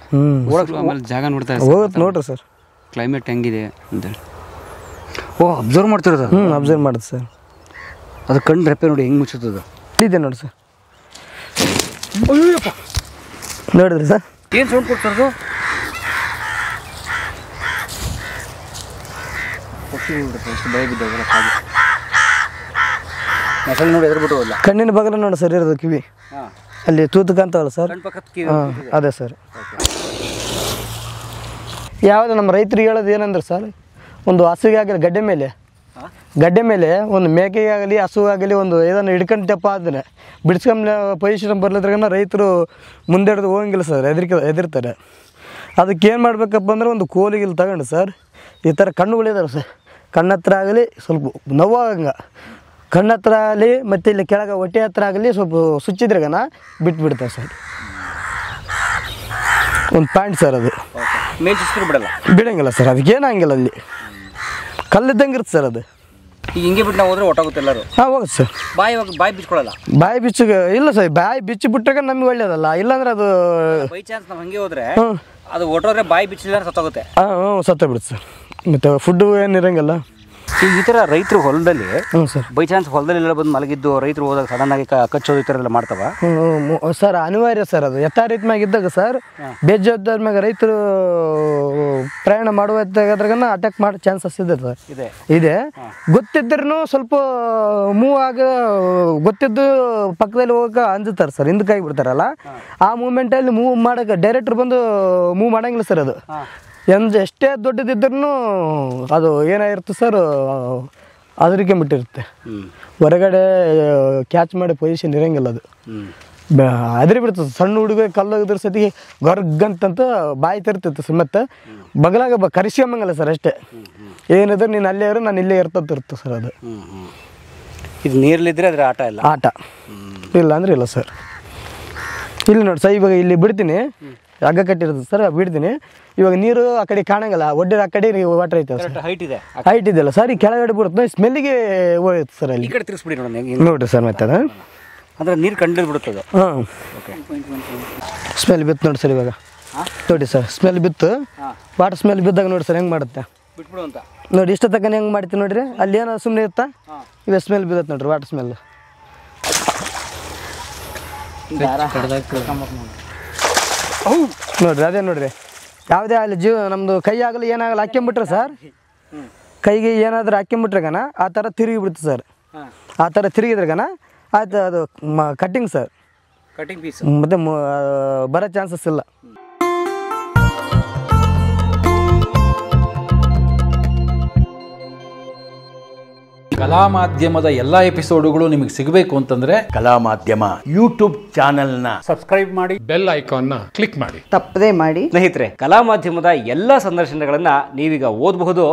ಆಮೇಲೆ ಜಾಗ ನೋಡ್ತಾ ಹೋಗುತ್ತೆ ನೋಡ್ರಿ ಸರ್, ಕ್ಲೈಮೇಟ್ ಹೆಂಗಿದೆ ಅಂತ. ಅಬ್ಸರ್ವ್ ಮಾಡ್ತಿರೋದು. ಅಬ್ಸರ್ವ್ ಮಾಡುತ್ತೆ ಸರ್. ಅದು ಕಣ್ಣು ರೆಪ್ಪೆ ನೋಡಿ ಹೆಂಗೆ ಮುಚ್ಚುತ್ತದು. ಇದೆ ನೋಡಿ ಸರ್. ನೋಡಿದ್ರಿ ಸರ್ ಏನು ಸೌಂಡ್ ಕೊಡ್ತಾರದು? ಭಯ ಬಿದ್ದೋಗ ನೋಡಿ ಎದುರ್ಬಿಟ್ಟು ಹೋಗಲ್ಲ. ಕಣ್ಣಿನ ಬಗಲ ನೋಡಿ ಸರ್ ಇರೋದು ಕಿವಿ ಅಲ್ಲಿ ತೂತು ಕಾಣ್ತಾವಲ್ಲ ಸರ್. ಅದೇ ಸರ್. ಯಾವುದು ನಮ್ಮ ರೈತರಿಗೆ ಹೇಳೋದು ಏನಂದ್ರೆ ಸರ್, ಒಂದು ಹಸುಗೆ ಆಗಲಿ ಗಡ್ಡೆ ಮೇಲೆ ಒಂದು ಮೇಕೆಗೆ ಆಗಲಿ ಹಸುವಾಗಲಿ ಒಂದು ಏದನ್ನು ಹಿಡ್ಕೊಂಡಪ್ಪ ಅದನ್ನ ಬಿಡಿಸ್ಕೊಂಬ ಪೊಸಿಷನ್ ಬರ್ಲಿದ್ರಾಗ ರೈತರು ಮುಂದೆ ಹಿಡಿದು ಹೋಗಂಗಿಲ್ಲ ಸರ್, ಹೆದರ್ತಾರೆ. ಅದಕ್ಕೆ ಏನು ಮಾಡ್ಬೇಕಪ್ಪ ಅಂದ್ರೆ ಒಂದು ಕೋಲಿಗಿಲ್ಲಿ ತಗೊಂಡು ಸರ್ ಈ ಥರ ಕಣ್ಣುಗಳಿದಾವೆ ಸರ್, ಕಣ್ಣ ಹತ್ರ ಆಗಲಿ ಸ್ವಲ್ಪ ನೋವಾಗಂಗೆ ಕಣ್ಣ ಹತ್ರ ಆಗಲಿ ಮತ್ತು ಇಲ್ಲಿ ಕೆಳಗೆ ಹೊಟ್ಟೆ ಹತ್ರ ಆಗಲಿ ಸ್ವಲ್ಪ ಸುಚ್ಚಿದ್ರಾಗನ ಬಿಟ್ಬಿಡ್ತಾರೆ ಸರ್. ಒಂದು ಪ್ಯಾಂಟ್ ಸರ್ ಅದು ಬಿಡಂಗಿಲ್ಲ ಸರ್, ಅದಕ್ಕೇನಾಗಿಲ್ಲ ಅಲ್ಲಿ ಕಲ್ಲಿದ್ದಂಗೆ ಇರುತ್ತೆ ಸರ್ ಅದು. ಈಗ ಹಿಂಗೆ ಬಿಟ್ಟು ನಾವು ಹೋದ್ರೆ ಹೊಟ್ಟಾಗುತ್ತೆ ಎಲ್ಲರೂ. ಹೋಗುತ್ತೆ ಸರ್. ಬಾಯಿ ಬಿಚ್ಕೊಳ್ಳಲ್ಲ. ಬಾಯಿ ಬಿಚ್ಚಿಗೆ ಇಲ್ಲ ಸರ್, ಬಾಯಿ ಬಿಚ್ಚಿ ಬಿಟ್ಟಾಗ ನಮ್ಗೆ ಒಳ್ಳೇದಲ್ಲ. ಇಲ್ಲಾಂದ್ರೆ ಅದು ಬೈ ಚಾನ್ಸ್ ನಾವು ಹಂಗೆ ಹೋದ್ರೆ ಅದು ಹೊಟ್ಟೋದ್ರೆ ಬಾಯಿ ಬಿಚ್ಚಿಲ್ಲ ಸತ್ತೋಗುತ್ತೆ. ಸತ್ತೋಗ್ಬಿಡುತ್ತೆ ಸರ್. ಮತ್ತು ಫುಡ್ಡು ಏನು ಇರೋಂಗಿಲ್ಲ. ಈ ಥರ ರೈತರು ಹೊಲದಲ್ಲಿ ಸರ್ ಬೈ ಚಾನ್ಸ್ ಹೊಲದಲ್ಲೆಲ್ಲ ಬಂದು ಮಲಗಿದ್ದು ರೈತರು ಹೋದಾಗ ಸಡನ್ ಆಗಿ ಕಚ್ಚೋದು ಈ ಥರ ಎಲ್ಲ ಮಾಡ್ತಾವ ಸರ್. ಅನಿವಾರ್ಯ ಸರ್ ಅದು. ಯಥಾರೀತಿ ಮ್ಯಾಗ ಇದ್ದಾಗ ಸರ್ ಬೇಜವಾಬ್ದಾರ ಮ್ಯಾಗ ರೈತರು ಪ್ರಯಾಣ ಮಾಡುವಾದ್ರಾಗ ಅಟ್ಯಾಕ್ ಮಾಡೋ ಚಾನ್ಸಸ್ ಇದೆ ಸರ್. ಇದೆ ಗೊತ್ತಿದ್ರೂ ಸ್ವಲ್ಪ ಗೊತ್ತಿದ್ದು ಪಕ್ಕದಲ್ಲಿ ಹೋಗಕ್ಕೆ ಅಂಜುತ್ತಾರೆ ಸರ್, ಹಿಂದಕ್ಕಾಗಿ ಬಿಡ್ತಾರಲ್ಲ. ಆ ಮೂಮೆಂಟಲ್ಲಿ ಮೂವ್ ಮಾಡೋಕೆ ಡೈರೆಕ್ಟ್ರ್ ಬಂದು ಮೂವ್ ಮಾಡಂಗಿಲ್ಲ ಸರ್. ಅದು ಎಷ್ಟೇ ದೊಡ್ಡದಿದ್ರೂ ಅದು ಏನಾಗಿರುತ್ತೆ ಸರ್, ಅದಕ್ಕೆ ಬಿಟ್ಟಿರುತ್ತೆ. ಹೊರಗಡೆ ಕ್ಯಾಚ್ ಮಾಡಿ ಪೊಸಿಷನ್ ಇರೋಂಗಿಲ್ಲ ಅದು. ಅದ್ರಿ ಬಿಡ್ತದೆ. ಸಣ್ಣ ಹುಡುಗ ಕಲ್ಲೋಗಿದ್ರ ಸತಿಗೆ ಗೊರ್ಗಂತಂತ ಬಾಯಿ ತರ್ತಿತ್ತು. ಮತ್ತು ಬಗಲಾಗ ಕರೆಸ್ಕೊಂಬಂಗಲ್ಲ ಸರ್ ಅಷ್ಟೇ. ಏನಿದ್ರೆ ನೀನು ಅಲ್ಲೇ ಇರೋ ನಾನು ಇಲ್ಲೇ ಇರ್ತಂತಿರುತ್ತೆ ಸರ್ ಅದು. ಇದು ನೀರಲ್ಲಿದ್ದರೆ ಅದರ ಆಟ ಇಲ್ಲ ಅಂದ್ರೆ ಇಲ್ಲ ಸರ್. ಇಲ್ಲಿ ನೋಡಿ ಸರ್, ಇವಾಗ ಇಲ್ಲಿ ಬಿಡ್ತೀನಿ, ಹಗ್ಗ ಕಟ್ಟಿರ್ತದೆ ಸರ್, ಬಿಡ್ತೀನಿ. ಇವಾಗ ನೀರು ಆ ಕಡೆ ಕಾಣಂಗಲ್ಲ, ಒಡ್ಡೆ ಆ ಕಡೆ ವಾಟರ್ ಐತೆ ಸರ್, ಹೈಟ್ ಇದೆಯಲ್ಲ ಸರ್. ಈ ಕೆಳಗಡೆ ಬಿಡುತ್ತೆ, ಸ್ಮೆಲ್ಲಿಗೆ ಹೋಗುತ್ತೆ ಸರ್ ಅಲ್ಲಿ. ನೋಡಿರಿ ಸರ್. ಮತ್ತೆ ಅದು ಅಂದರೆ ನೀರು ಕಂಡು ಬಿಡುತ್ತದೆ. ಸ್ಮೆಲ್ ಬಿತ್ತು ನೋಡಿ ಸರ್. ಇವಾಗ ನೋಡಿ ಸರ್, ಸ್ಮೆಲ್ ಬಿತ್ತು. ವಾಟರ್ ಸ್ಮೆಲ್ ಬಿದ್ದಾಗ ನೋಡಿ ಸರ್ ಹೆಂಗೆ ಮಾಡುತ್ತೆ ನೋಡಿ. ಇಷ್ಟ ತಕ್ಕ ಹೆಂಗೆ ಮಾಡ್ತೀವಿ ನೋಡ್ರಿ. ಅಲ್ಲಿ ಏನೋ ಸುಮ್ಮನೆ ಇರುತ್ತಾ, ಇವಾಗ ಸ್ಮೆಲ್ ಬಿದ್ದತ್ತೆ ನೋಡ್ರಿ, ವಾಟರ್ ಸ್ಮೆಲ್. ನೋಡ್ರಿ ಅದೇ ನೋಡ್ರಿ. ಯಾವುದೇ ಅಲ್ಲಿ ನಮ್ಮದು ಕೈ ಆಗಲಿ ಏನಾಗಲ್ಲ ಹಾಕ್ಕೊಂಬಿಟ್ರೆ ಸರ್, ಕೈಗೆ ಏನಾದರೂ ಹಾಕ್ಕೊಂಬಿಟ್ರೆಗನ ಆ ಥರ ತಿರುಗಿ ಬಿಡುತ್ತೆ ಸರ್. ಆ ಥರ ತಿರುಗಿದ್ರೆಗನ ಆಯ್ತು ಅದು ಕಟ್ಟಿಂಗ್ ಸರ್. ಕಟಿಂಗ್ ಪೀಸ್ ಮತ್ತೆ ಬರೋ ಚಾನ್ಸಸ್ ಇಲ್ಲ. ಕಲಾ ಮಾಧ್ಯಮದ ಎಲ್ಲ ಎಪಿಸೋಡುಗಳು ನಿಮಗೆ ಸಿಗಬೇಕು ಅಂತಂದ್ರೆ ಕಲಾ ಮಾಧ್ಯಮ ಯೂಟ್ಯೂಬ್ ಚಾನೆಲ್ನ ಸಬ್ಸ್ಕ್ರೈಬ್ ಮಾಡಿ, ಬೆಲ್ ಐಕಾನ್ನ ಕ್ಲಿಕ್ ಮಾಡಿ, ತಪ್ಪದೇ ಮಾಡಿ. ಸ್ನೇಹಿತರೆ, ಕಲಾ ಮಾಧ್ಯಮದ ಎಲ್ಲ ಸಂದರ್ಶನಗಳನ್ನು ನೀವೀಗ ಓದಬಹುದು.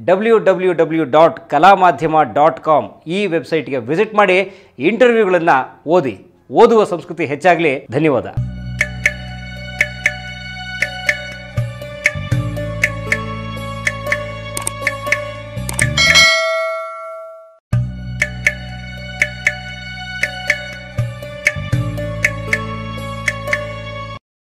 www.kalamadhyama.com ಈ ವೆಬ್ಸೈಟ್ಗೆ ವಿಸಿಟ್ ಮಾಡಿ ಇಂಟರ್ವ್ಯೂಗಳನ್ನು ಓದಿ. ಓದುವ ಸಂಸ್ಕೃತಿ ಹೆಚ್ಚಾಗಲಿ. ಧನ್ಯವಾದ.